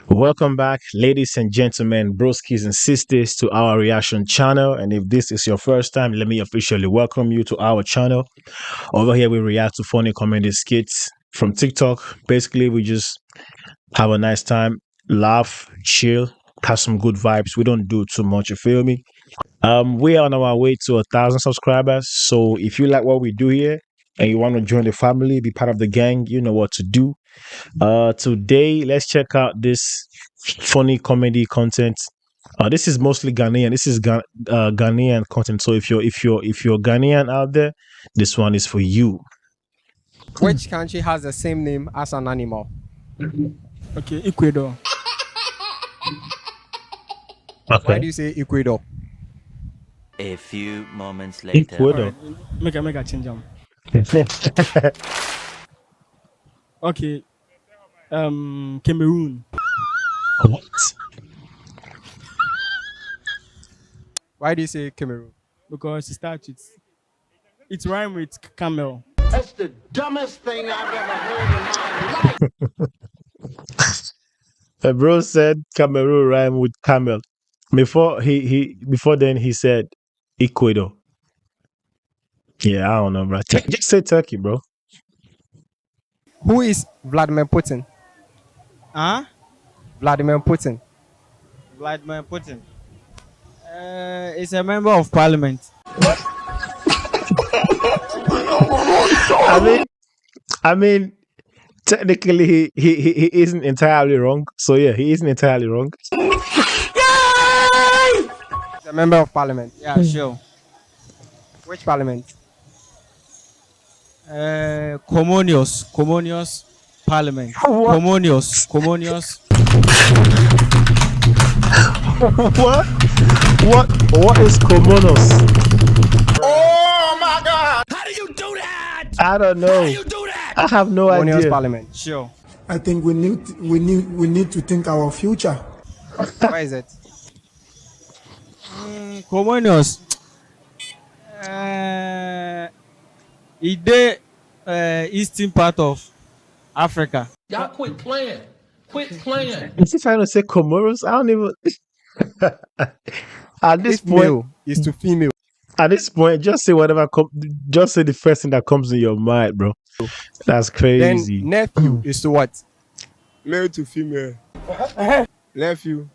Welcome back, ladies and gentlemen, broskis and sisters, to our reaction channel. And if this is your first time, let me officially welcome you to our channel. Over here, we react to funny comedy skits from TikTok. Basically, we just have a nice time, laugh, chill, have some good vibes. We don't do too much, you feel me? We are on our way to 1,000 subscribers. So if you like what we do here and you want to join the family, be part of the gang, you know what to do. Today, let's check out this funny comedy content. This is mostly Ghanaian. This is Ghanaian content. So if you're Ghanaian out there, this one is for you. Which country has the same name as an animal? Okay, Ecuador. Why Okay. do you say Ecuador? A few moments later. All Ecuador. right, make a change them. Okay, Cameroon What? Why do you say Cameroon? because it starts with it rhyme with camel. That's the dumbest thing I've ever heard in my life. The bro said Cameroon rhyme with camel. Before then he said Ecuador. Yeah, I don't know, bro. Just say Turkey, bro. Who is Vladimir Putin? Huh? Vladimir Putin. Vladimir Putin. Is a member of parliament. I mean, I mean, technically he isn't entirely wrong. So yeah, he isn't entirely wrong. He's a member of parliament. Yeah, sure. Which parliament? Communious parliament. What? Communious. What? What is Komonos? Oh my God! I don't know. I have no Communious idea. parliament. Sure. I think we need to think our future. Where is it? Communious. It dey eastern part of Africa. Y'all quit playing. Quit playing. Is he trying to say Comoros? I don't even. At this If point, male is to female, just say whatever. Just say the first thing that comes in your mind, bro. That's then crazy. nephew is to what? Male to female. Nephew.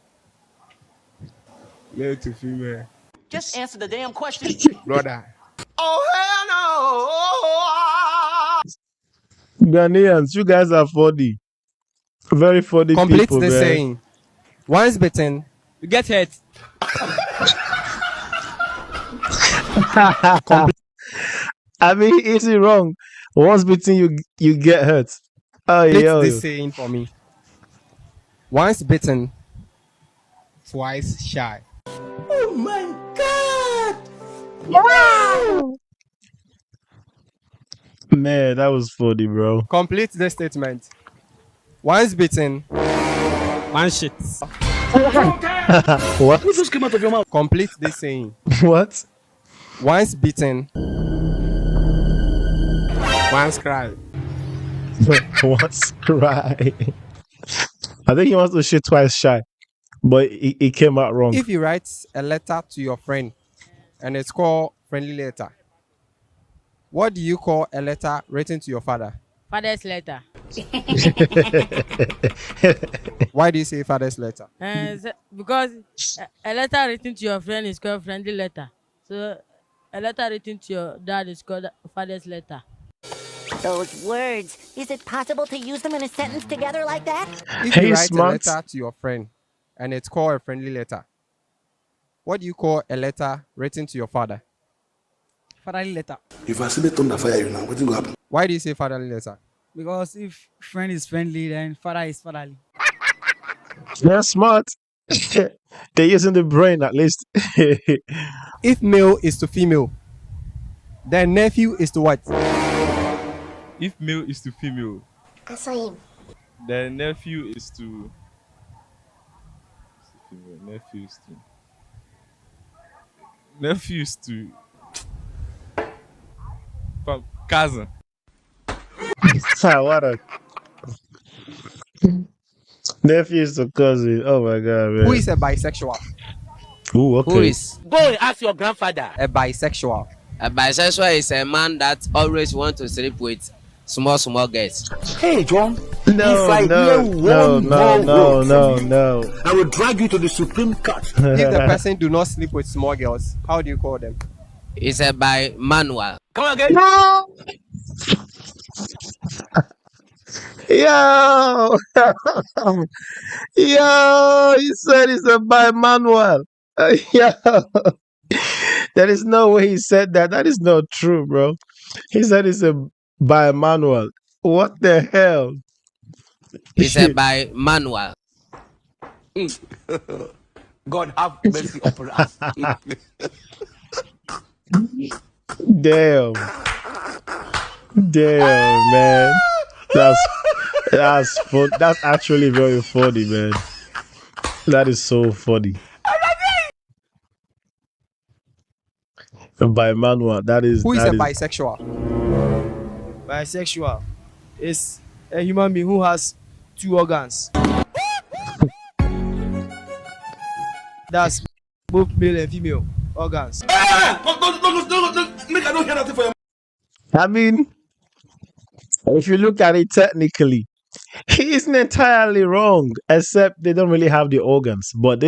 Male to female. Just answer the damn question. Brother. Oh hell Ghanaians, you guys are funny. Very funny Complete people, the man. saying. Once bitten, You get hurt. I mean, is it wrong? Once bitten, you get hurt. Oh complete yeah. this saying for me. Once bitten, twice shy. Man, that was funny, bro. Complete the statement. Once bitten, Man shit. What? complete this saying. What? Once bitten, once cry. What's right? I think he wants to shit twice shy, but it came out wrong. If you write a letter to your friend and it's called friendly letter, what do you call a letter written to your father? Father's letter. Why do you say father's letter? Because a letter written to your friend is called friendly letter. So a letter written to your dad is called father's letter. Those words. Is it possible to use them in a sentence together like that? If Hey, you write smart. a letter to your friend and it's called a friendly letter, what do you call a letter written to your father? Fatherly letter. If I see the thunder fire you now, what's going to happen? Why do you say fatherly letter? Because if friend is friendly, then father is fatherly. They're smart. They're using the brain at least. If male is to female, then nephew is to what? If male is to female, I saw him. then nephew is to female. Nephew is to cousin. What a Nephews to cousin. Oh my god, man. Who is a bisexual? Ooh, okay. Who is Go and ask your grandfather. A bisexual. a bisexual? Is a man that always want to sleep with small girls. Hey, John. No, if I no, hear no, one no, more no, word no, from you, no. I will drag you to the Supreme Court. If the person do not sleep with small girls, how do you call them? Is a bi manual. Come again. Yo, yo, he said it's a bimanual. Yo, there is no way he said that. That is not true, bro. He said it's a bimanual. What the hell? Is a bi manual. God have mercy upon us. Damn, damn, man. That's that's fun. That's actually very funny, man. That is so funny. Bimanual. Who is That a is. bisexual? Bisexual is a human being who has two organs. That's both male and female organs. Make I don't hear nothing for your. I mean, if you look at it technically, he isn't entirely wrong, except they don't really have the organs. But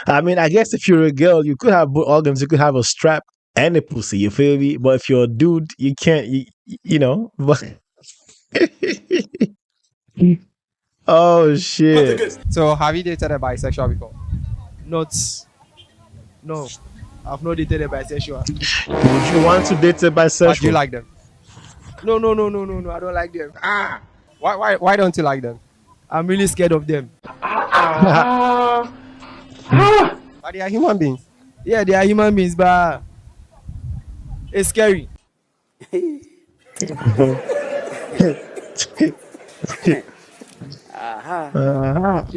I mean, I guess if you're a girl, you could have both organs. You could have a strap and a pussy. You feel me? But if you're a dude, you can't. You know. But oh shit! So have you dated a bisexual before? Not, no, I've not dated a bisexual. Would you want to date a But bisexual? do you like them? No, I don't like them. Why don't you like them? I'm really scared of them. But they are human beings. Yeah, they are human beings, but it's scary. It's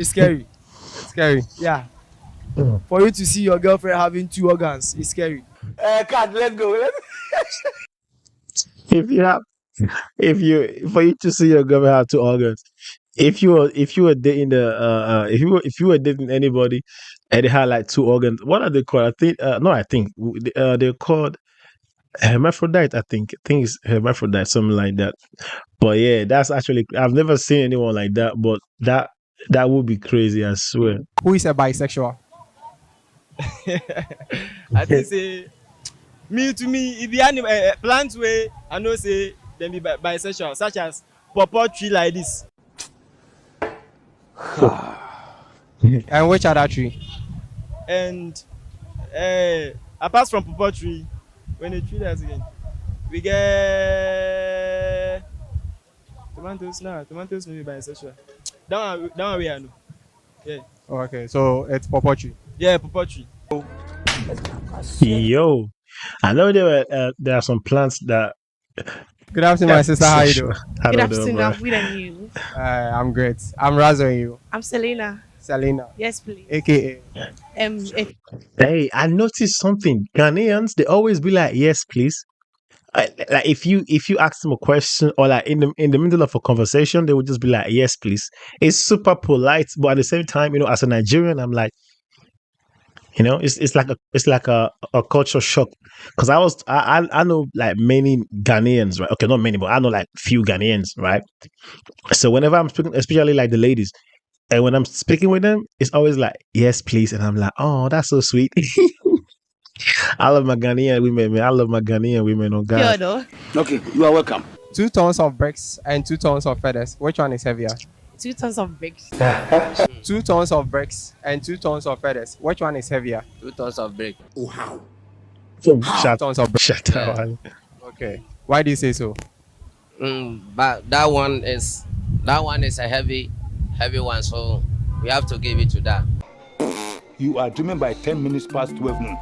scary. Scary. Yeah. For you to see your girlfriend having two organs, it's scary. Cat, let's go. If you have, for you to see your girlfriend have two organs, if you were dating if you were dating anybody and they had like two organs, what are they called? I think they're called hermaphrodite. I think it's hermaphrodite, something like that. But yeah, that's actually, I've never seen anyone like that. But that would be crazy, I swear. Who is a bisexual? I think say me to me if the animal plant way I know say them be bisexual, such as pawpaw tree like this. And which other tree? And apart from pawpaw tree, when the tree that's again, we get tomatoes now. Tomatoes may be bisexual. That one we I know. Yeah. Oh, okay, so it's pawpaw tree. Yeah, pawpaw tree. Yo, I know there are some plants that. Good afternoon, my sister. How you doing? I Good don't know, afternoon, bro. I'm good and you. I'm great. I'm razzling you. I'm Selena. Selena, Yes, please. aka. If Hey, I noticed something. Ghanaians, they always be like, "Yes, please." Like if you ask them a question or like in the middle of a conversation, they would just be like, "Yes, please." It's super polite, but at the same time, as a Nigerian, I'm like, it's like a culture shock because I know like many Ghanaians, right? Okay, not many, but I know like few Ghanaians, right? So whenever I'm speaking, especially like the ladies, and when I'm speaking with them, it's always like, "Yes, please," and I'm like, "Oh, that's so sweet." I love my Ghanaian women, man. I love my Ghanaian women. Oh pure God. though, Okay, you are welcome. 2 tons of bricks and 2 tons of feathers. Which one is heavier? 2 tons of bricks. 2 tons of bricks and 2 tons of feathers. Which one is heavier? 2 tons of brick. Shut, Tons of bricks. shut up. Ali. Okay. Why do you say so? But that one is a heavy one, so we have to give it to that. You are dreaming by 10 minutes past 12 noon.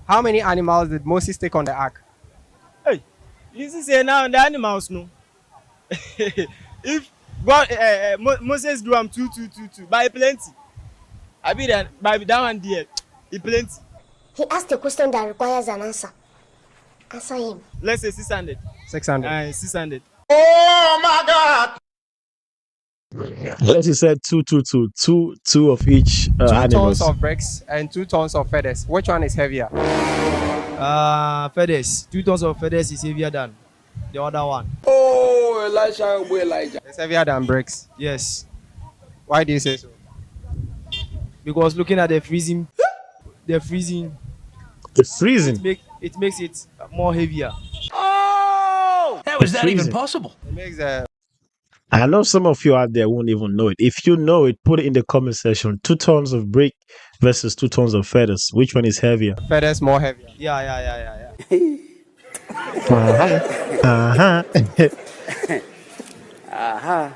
How many animals did Moses take on the ark? Hey, you see say now the animals no. If God Moses do am 2 by plenty. I be that by that one there, it plenty. He asked a question that requires an answer. Answer him. Let's say 600. 600. 600. Oh my God! Let's say two of each 2 tons animals. of bricks and 2 tons of feathers. Which one is heavier? Feathers. 2 tons of feathers is heavier than the other one. Oh, Elijah, boy, Elijah. It's heavier than bricks. Yes, Why do you say so? because looking at the freezing, The freezing. it makes it more heavier. Oh! How The is that even freezing. possible? It makes the I know some of you out there won't even know it. If you know it, put it in the comment section. 2 tons of brick versus 2 tons of feathers. Which one is heavier? feathers more heavier. Yeah. Uh-huh. Uh-huh.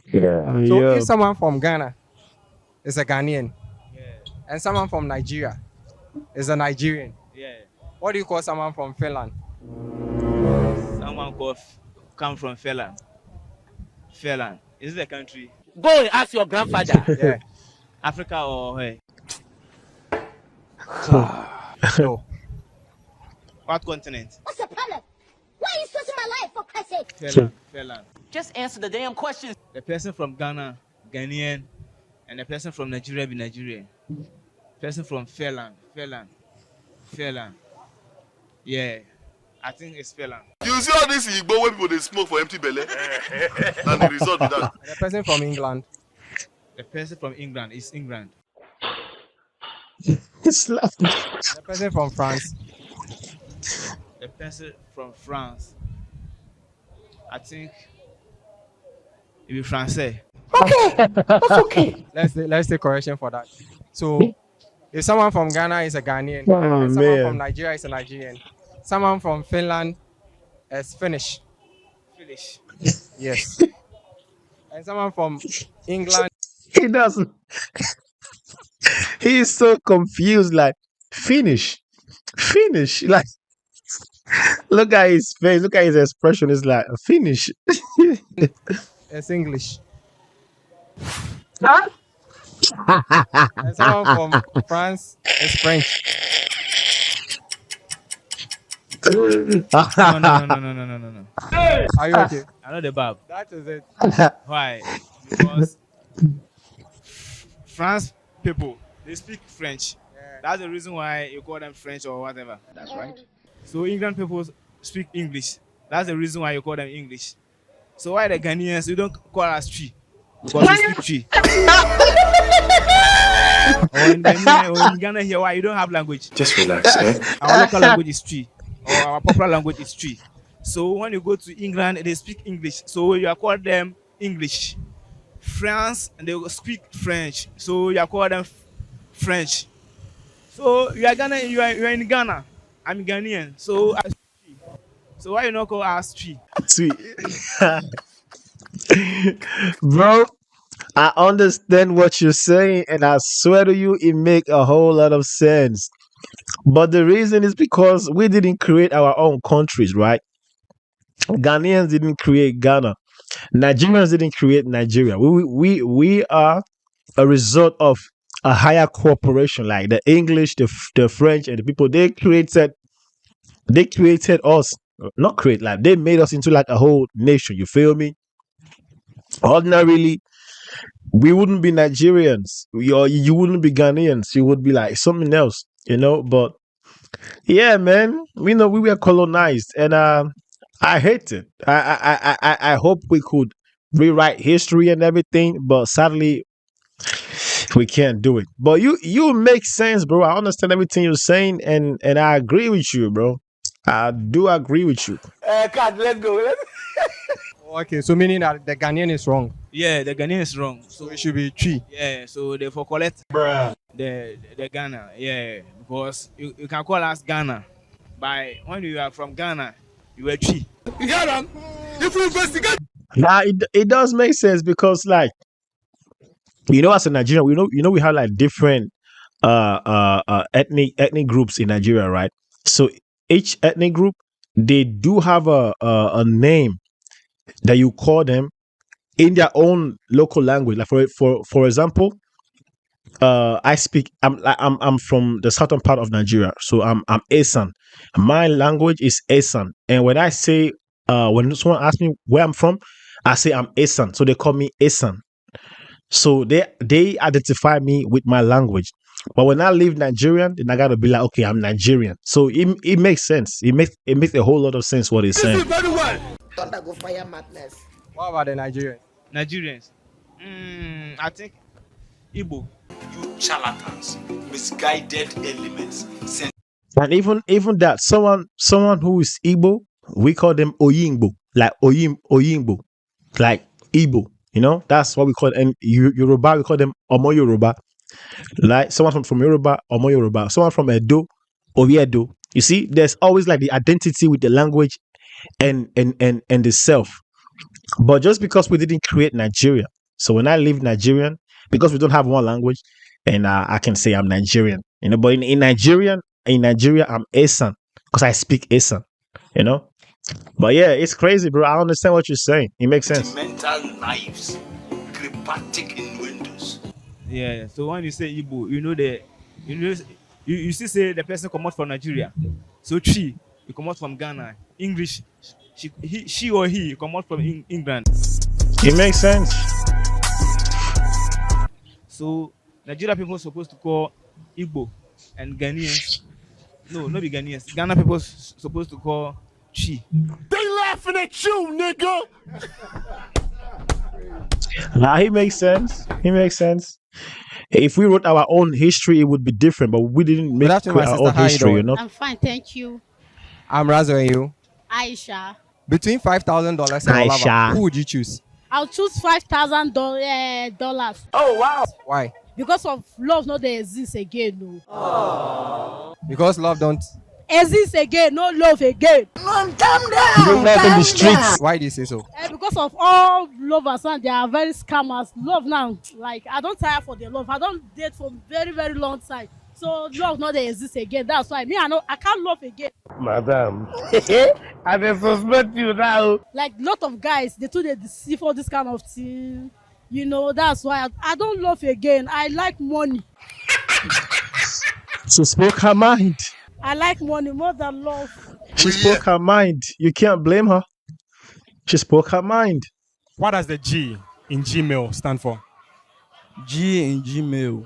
yeah. So Yeah. if someone from Ghana is a Ghanaian Yeah. and someone from Nigeria is a Nigerian, Yeah. what do you call someone from Finland? Someone come from Finland. Finland. Is it a country? Go and ask your grandfather. Yeah. Africa or where? No. What continent? What's the problem? Why are you stressing my life, for Christ's sake? Finland. Just answer the damn question. The person from Ghana, Ghanaian, and the person from Nigeria be Nigerian. Person from Finland. Yeah, I think it's Finland. You see all this Igbo when people they smoke for empty belly, and the result is that. And the person from England. The person from England is England. It's laughing. The person from France. The person from France, I think it be Francais. Let's take correction for that. So if someone from Ghana is a Ghanaian, Oh, and someone from man. Nigeria is a Nigerian, someone from Finland is Finnish. Finnish. Yes. And someone from England. He doesn't. He's so confused. Like, finish. Like, look at his face. Look at his expression. It's like, finish. Is English. Huh? And someone from France is French. No. Are you okay? I know the bab. That is it. Why? Because France people they speak French. Yeah. That's the reason why you call them French or whatever. That's right. So England people speak English. That's the reason why you call them English. So why the Ghanaians you don't call us tree? Because we speak tree. or in Ghana here, why you don't have language? Just relax, eh? Our local language is tree, or our popular language is tree. So when you go to England, they speak English. So you are called them English. France, and they will speak French. So you are called them French. So you are Ghana, you are in Ghana. I'm Ghanaian. So I speak tree. So why you not call us tree? Sweet. Bro, I understand what you're saying, and I swear to you, it make a whole lot of sense. But the reason is because we didn't create our own countries, right? Ghanaians didn't create Ghana. Nigerians didn't create Nigeria. We are a result of a higher cooperation, like the English, the French, and the people. They created us. Not create, like they made us into like a whole nation. You feel me? Ordinarily, we wouldn't be Nigerians. You wouldn't be Ghanaians. You would be like something else, you know. But yeah, man, we know we were colonized, and I hate it. I hope we could rewrite history and everything, but sadly, we can't do it. But you make sense, bro. I understand everything you're saying, and I agree with you, bro. I do agree with you. God, let's go. Okay, so meaning that the Ghanaian is wrong. Yeah, the Ghanaian is wrong. So it should be tree. Yeah, so they for collect the Ghana. Yeah, because you can call us Ghana. By when you are from Ghana, you were tree. You hear them? If we investigate. Now it does make sense because like as a Nigerian, we have like different ethnic groups in Nigeria, right? So each ethnic group they do have a name that you call them in their own local language. Like for example, I speak. I'm from the southern part of Nigeria, so I'm Esan. My language is Esan, and when I say when someone asks me where I'm from, I say I'm Esan. So they call me Esan. So they identify me with my language. But when I leave Nigerian, then I gotta be like, okay, I'm Nigerian. So it makes sense. It makes a whole lot of sense what he's saying. Thunder go fire madness. What about the Nigerians? Nigerians. I think Igbo. You charlatans, misguided elements. And even that, someone who is Igbo, we call them Oyingbo, like Oyingbo, like Igbo. That's what we call. And Yoruba, we call them Omo Yoruba. Like someone from Yoruba, Omo Yoruba. Someone from Edo, Oyedo. You see, there's always like the identity with the language and the self. But just because we didn't create Nigeria, so when I leave Nigerian, because we don't have one language, and I can say I'm Nigerian, But in Nigeria, I'm Esan because I speak Esan, you know. But yeah, it's crazy, bro. I understand what you're saying. It makes sense. Mental knives, cryptic innuendos. Yeah. So when you say Igbo, you still say the person come out from Nigeria. So she, you come out from Ghana. English, she or he come out from England. It makes sense. So Nigeria people supposed to call Igbo and Ghanaians. No, not be Ghanaians. Ghana people supposed to call Chi. They laughing at you, nigga. Nah, he makes sense. If we wrote our own history, it would be different. But we didn't make afternoon, my our sister. own How you history, doing? I'm fine, thank you. I'm Razo and you. Aisha. Between $5,000 and Aisha. Olava, who would you choose? I'll choose $5,000. Oh wow! Why? Because of love not they exist again, no. Because love don't. Exist again, no love again. Calm down. You don't love in the streets. Why do you say so? Because of all lovers and they are very scammers. Love now, like I don't tire for the love. I don't date for very very long time. So love not they exist again. That's why I can't love again. Madam. I dey suspect you now. Like lot of guys, they deceive all this kind of thing. That's why I don't love again. I like money. She spoke her mind. I like money more than love. She spoke her mind. You can't blame her. She spoke her mind. What does the G in Gmail stand for? G in Gmail.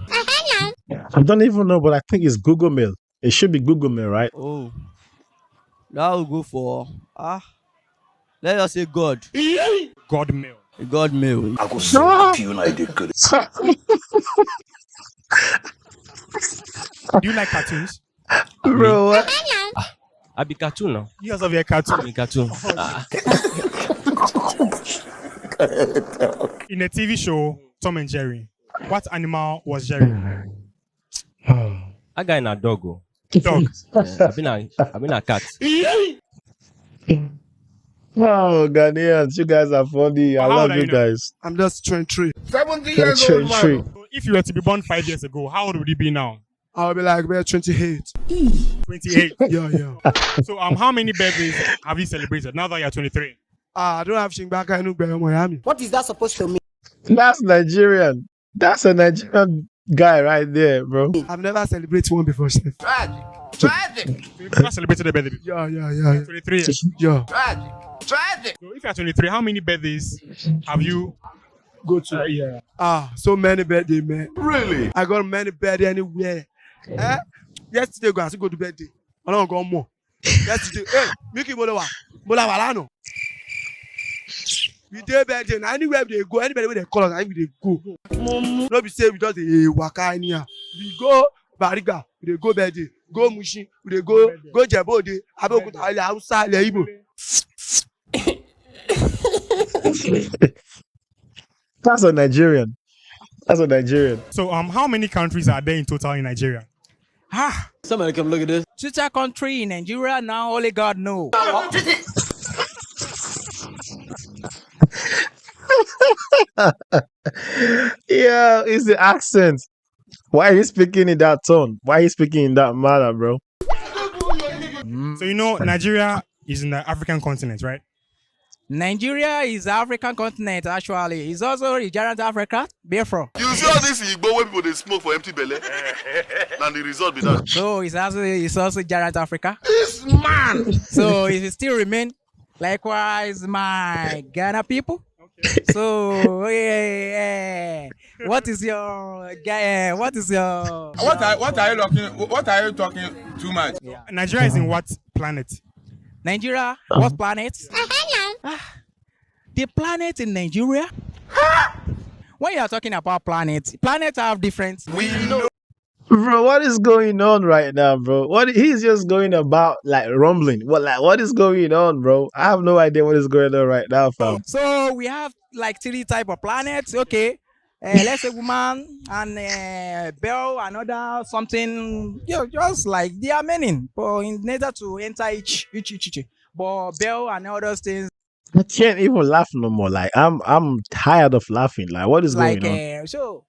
I don't even know, but I think it's Google Mail. It should be Google Mail, right? Oh, that will go for let us say God. God mail. God mail. I go slap you like they could. Do you like cartoons? Bro, what? I be cartoon now. You guys have your cartoon. I be cartoon. In a TV show, Tom and Jerry, what animal was Jerry? I got in a dog. Oh. Dog. I've been a cat. Oh, Ghanaians, you guys are funny. I How love old are you you now? guys. I'm just 23. 70 You're years old, man. true. So if you were to be born 5 years ago, how old would you be now? I'll be like, man, 28. 28. Yeah. So how many birthdays have you celebrated now that you're 23? I don't have Shingbaka in Miami. What is that supposed to mean? That's Nigerian. That's a Nigerian guy right there, bro. I've never celebrated one before, Chef. Tragic. So you've never celebrated a birthday? Yeah. 23 years. Yeah. Tragic. So if you're 23, how many birthdays have you Go to. yeah. So many birthday, man. Really? I got many birthday anywhere. Yesterday, I still go to birthday. I don't go more. Yesterday, hey, Mickey Bola Walano. We do birthday. Anywhere they go, anybody where they call us, anywhere they go. No be say we just waka here. We go Bariga, we dey go birthday. Go Mushin, we dey go Jebode, Abeokuta, Ile Hausa, Ile Igbo. That's a Nigerian. So how many countries are there in total in Nigeria? Somebody come look at this. Twitter country in Nigeria now, only God knows. Yeah, it's the accent. Why are you speaking in that tone? Why are you speaking in that manner, bro? So Nigeria is in the African continent, right? Nigeria is African continent, actually. It's also a giant Africa. Therefore. You see all this Igbo when people they smoke for empty belly? And the result be that. So it's also giant Africa. This man! So it will still remain. Likewise, my Ghana people. So what is your guy? What is your What are you talking too much? Yeah. Nigeria is in what planet? Nigeria? What planet? The planet in Nigeria. When you are talking about planets have different. We know. Bro, what is going on right now, bro? He's just going about like rumbling. What is going on, bro? I have no idea what is going on right now, fam. So we have like 3 type of planets. Okay, let's say woman and bell, another something. Just like they are many, but in order to enter each. But bell and other things. I can't even laugh no more. Like I'm tired of laughing. Like what is Like going on?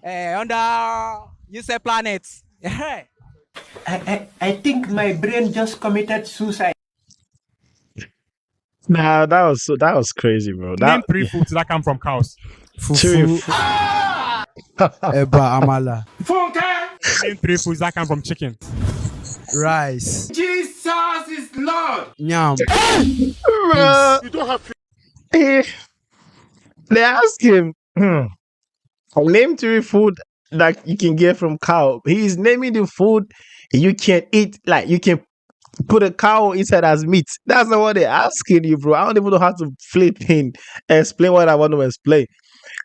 under you say planets. I think my brain just committed suicide. Nah, that was crazy, bro. Name 3 foods that come from cows. Fufu. Eba amala. Name 3 foods that come from chicken. Rice. Jesus is Lord. Yam. Bro, You don't have they ask him, name 3 food that you can get from cow. He's naming the food you can eat, like you can put a cow inside as meat. That's not what they're asking you, bro. I don't even know how to flip in explain what I want to explain.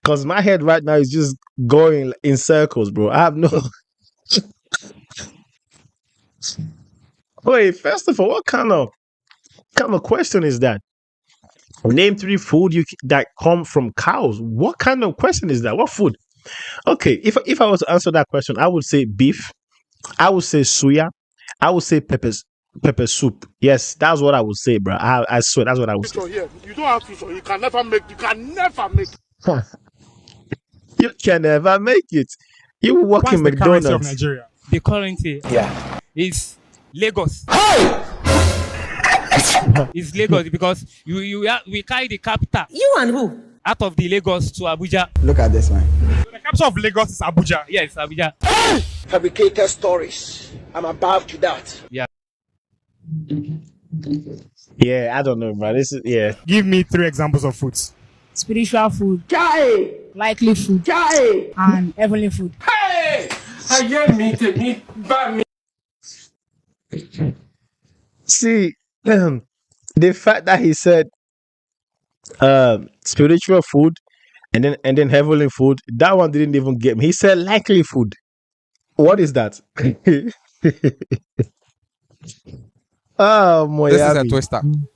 Because my head right now is just going in circles, bro. I have no. Wait, first of all, what kind of question is that? Name 3 food that come from cows. What kind of question is that? What food? Okay, if I was to answer that question, I would say beef. I would say suya. I would say pepper soup. Yes, that's what I would say, bro. I swear that's what I would say. here. You don't have to. You can never make. You can never make. You can never make it. You work What's in the currency of McDonald's. Nigeria? The currency is Lagos. It's Lagos because we carry the capital. You and who? Out of the Lagos to Abuja. Look at this man. So the capital of Lagos is Abuja. Yes, Abuja. Fabricated stories. I'm above to that. Yeah. Yeah, I don't know, bro. This is Give me 3 examples of foods. Spiritual food, Guy! likely food, Guy! and heavenly food. Hey! I get me, but me. See, the fact that he said spiritual food and then heavenly food, that one didn't even get me. He said likely food. What is that? Oh, This is a Moyabi. twister. And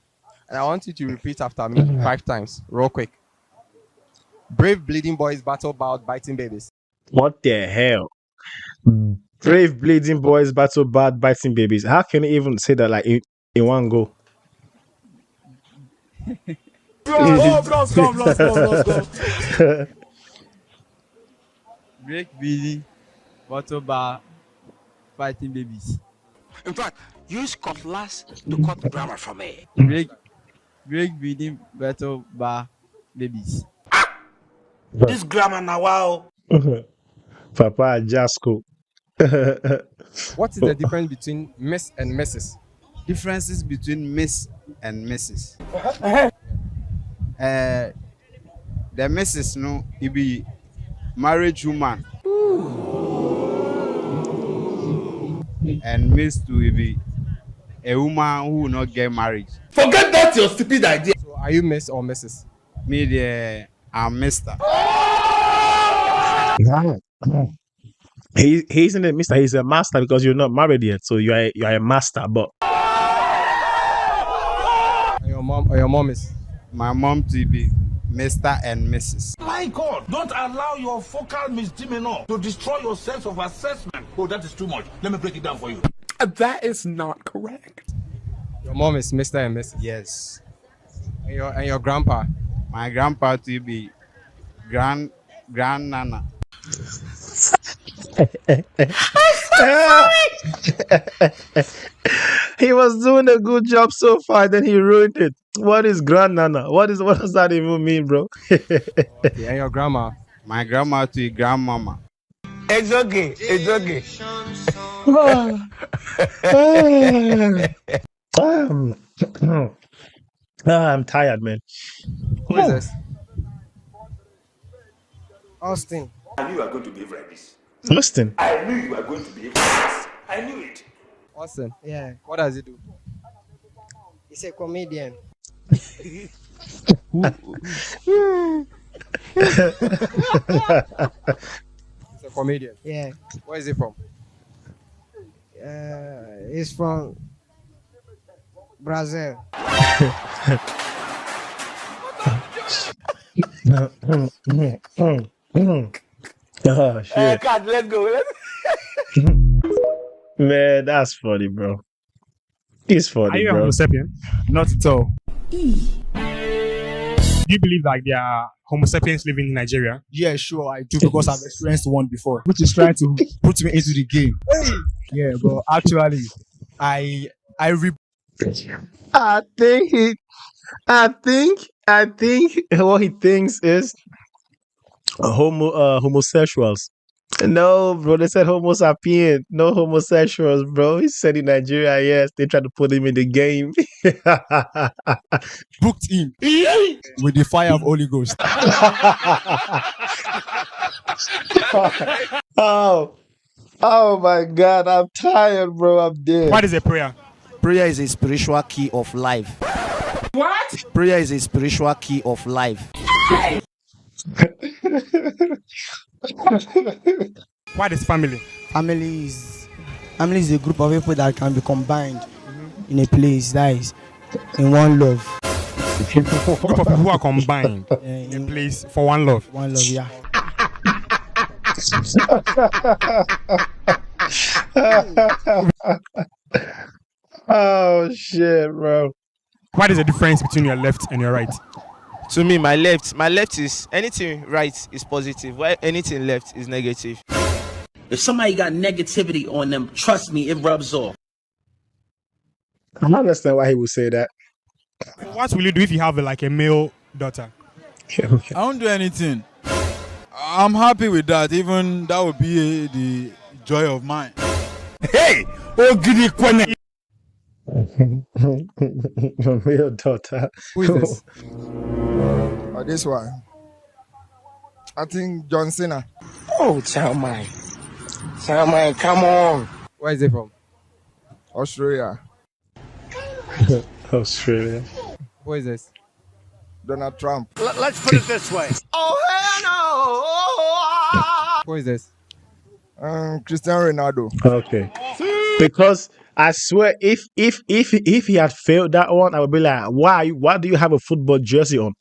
I want you to repeat after me 5 times, real quick. Brave bleeding boys battle about biting babies. What the hell? Brave bleeding boys battle bad biting babies. How can you even say that like in one go? Bros, go. Break bleeding, bottle bar, fighting babies. In fact, use cutlass to cut grammar for me. Break bleeding, bottle bar, babies. This grammar now, wow. Papa Jasco. What is the difference between Miss and Mrs.? Differences between Miss and Mrs. The Mrs. no, it be marriage woman. And Miss to be a woman who will not get married. Forget that your stupid idea. So are you Miss or Mrs.? Me, I'm Mister. He isn't a mister, he's a master because you're not married yet. So you are a master, but And your mom is? My mom to be Mr. and Mrs. My God, don't allow your focal misdemeanor to destroy your sense of assessment. Oh, that is too much. Let me break it down for you. That is not correct. Your mom is Mr. and Mrs. Yes. And your grandpa? My grandpa to be Grandnana. He was doing a good job so far, then he ruined it. What is grandnana? What does that even mean, bro? Okay, and your grandma. My grandma to your grandmama. It's okay. It's okay. I'm tired, man. Who is this? Austin. I knew you were going to behave like this. Listen. I knew you were going to behave like this. I knew it. Austin. Yeah. What does he do? He's a comedian. He's a comedian. Yeah. Where is he from? He's from Brazil. Oh shit. Cut, let's go. Man, that's funny, bro. It's funny, Are you a bro. Homo sapien? Not at all. Do you believe like there are Homo sapiens living in Nigeria? Yeah, sure, I do because I've experienced one before, which is trying to put me into the game. Yeah, but actually, I I think what he thinks is homosexuals. No, bro, they said Homo sapien, no homosexuals, bro. He said in Nigeria, yes, they tried to put him in the game. booked in with the fire of Holy Ghost. Oh my God, I'm tired, bro. I'm dead. What is a prayer? Prayer is a spiritual key of life. What? Prayer is a spiritual key of life. What is family? Family is a group of people that can be combined in a place, that is in one love. Group of people who are combined in a place for one love. One love, yeah. Oh shit, bro. What is the difference between your left and your right? To me, my left is anything right is positive, while anything left is negative. If somebody got negativity on them, trust me, it rubs off. I don't understand why he would say that. What will you do if you have like a male daughter? I don't do anything. I'm happy with that. Even that would be the joy of mine. Hey! Oh, giddy kwane. Your male daughter. Who is this? Oh, this one. I think John Cena. Oh, Chamai. Chamai, come on. Where is he from? Australia. Australia. Who is this? Donald Trump. Let's put it this way. Oh, hell Who is this? Cristiano Ronaldo. Okay. Because I swear, if he had failed that one, I would be like, why do you have a football jersey on?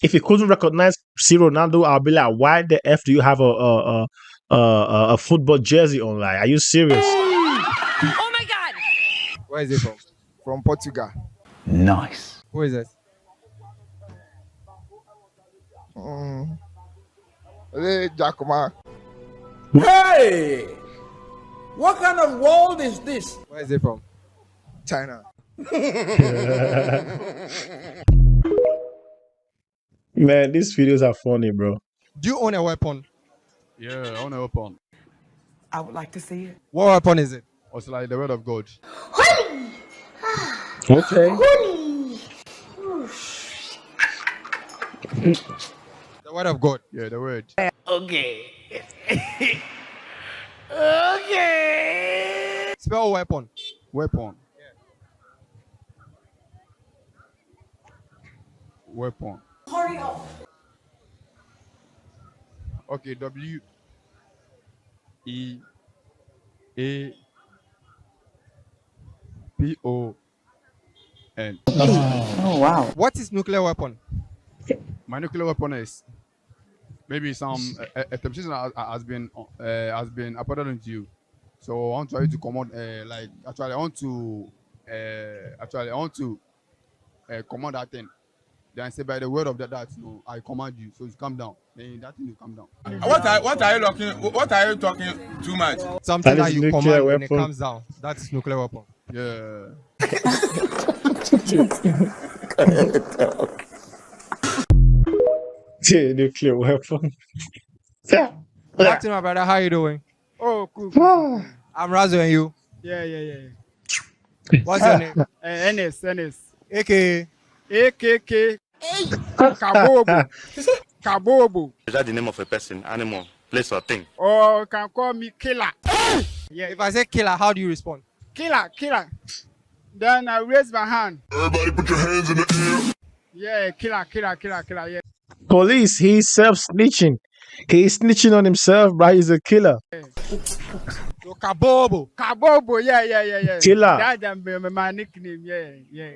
If he couldn't recognize C. Ronaldo, I'll be like, why the f do you have a football jersey on? Like, are you serious? Oh my God! Where is he from? From Portugal. Nice. Who is this? Giacomo. Hey! What kind of world is this? Where is he from? China. Man, these videos are funny, bro. Do you own a weapon? Yeah, I own a weapon. I would like to see it. What weapon is it? It's like the word of God. Okay. The word of God. Yeah, the word. Okay. Okay. Spell weapon. Weapon. Weapon. Hurry up. Okay, W E A P O N. Oh wow. What is nuclear weapon? My nuclear weapon is maybe some a temptation has been appointed into you. So I want you to come out like I want to command that thing. Then say by the word of that no, I command you. So you come down. Then that thing will come down. What are you talking too much? Something That that is you nuclear command when it weapon. comes down. That's nuclear weapon. Yeah. Nuclear weapon. Yeah. Good afternoon, my brother. How you doing? Oh, cool. I'm Razo and you. Yeah, yeah, yeah. What's your name? NS. AKA. AKK. Kabobo. Kabobo. Is that the name of a person, animal, place, or thing? Or you can call me Killer. Yeah. If I say killer, how do you respond? Killer. Then I raise my hand. Everybody put your hands in the air. Yeah, killer, yeah. Police, he's self-snitching. He's snitching on himself, but he's a killer. So Kabobo. Kabobo, yeah. Killer. That's my nickname, yeah.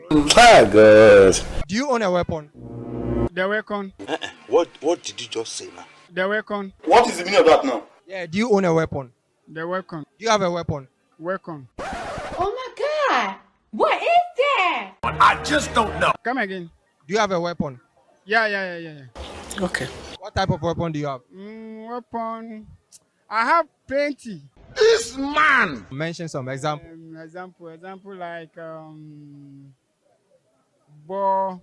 Good. Do you own a weapon? The weapon. What did you just say now? The weapon. What is the meaning of that now? Yeah, do you own a weapon? The weapon. Do you have a weapon? Weapon. Oh my God! What is that? I just don't know. Come again. Do you have a weapon? Yeah. Okay. What type of weapon do you have? Weapon. I have plenty. This man. Mention some example. Example like ball.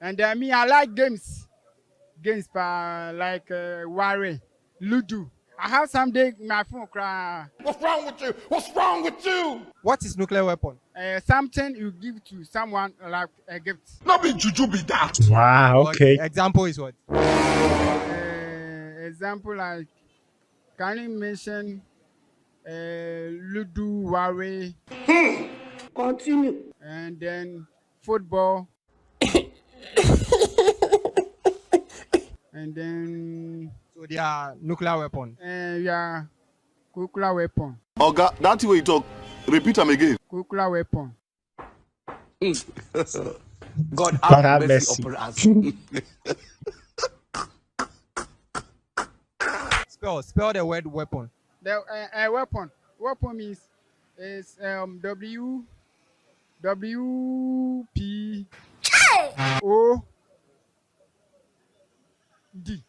And me, I like games. Games like Ware, Ludo. I have someday my phone cry. What's wrong with you? What's wrong with you? What is nuclear weapon? Something you give to someone like a gift. Not be juju be that. Wow, okay. Example is what? Example like, can you mention Ludo, Ware? Continue. And then football. And then so they are nuclear weapon. Yeah, nuclear weapon. Oh God, that's the way you talk. Repeat them again. Nuclear weapon. God have mercy upon us. Spell the word weapon. The weapon. Weapon means is W P O D.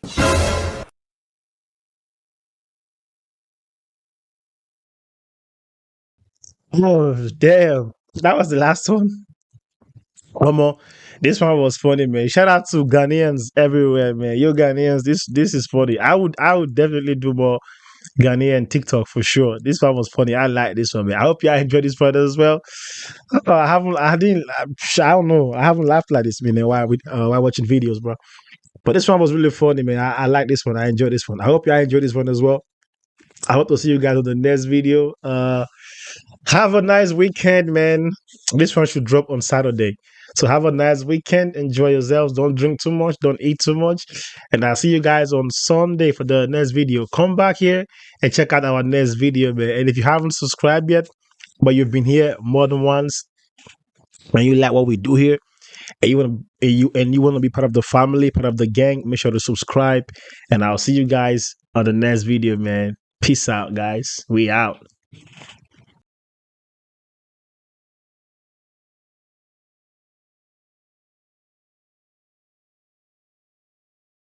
Oh, damn. That was the last one. One more. This one was funny, man. Shout out to Ghanaians everywhere, man. Yo, Ghanaians, this is funny. I would definitely do more Ghanaian TikTok for sure. This one was funny. I like this one, man. I hope y'all enjoyed this one as well. I don't know. I haven't laughed like this, man, while watching videos, bro. But this one was really funny, man. I like this one. I enjoyed this one. I hope y'all enjoyed this one as well. I hope to see you guys on the next video. Have a nice weekend, man. This one should drop on Saturday. So have a nice weekend. Enjoy yourselves. Don't drink too much. Don't eat too much. And I'll see you guys on Sunday for the next video. Come back here and check out our next video, man. And if you haven't subscribed yet, but you've been here more than once, and you like what we do here, and you want to be part of the family, part of the gang, make sure to subscribe. And I'll see you guys on the next video, man. Peace out, guys. We out.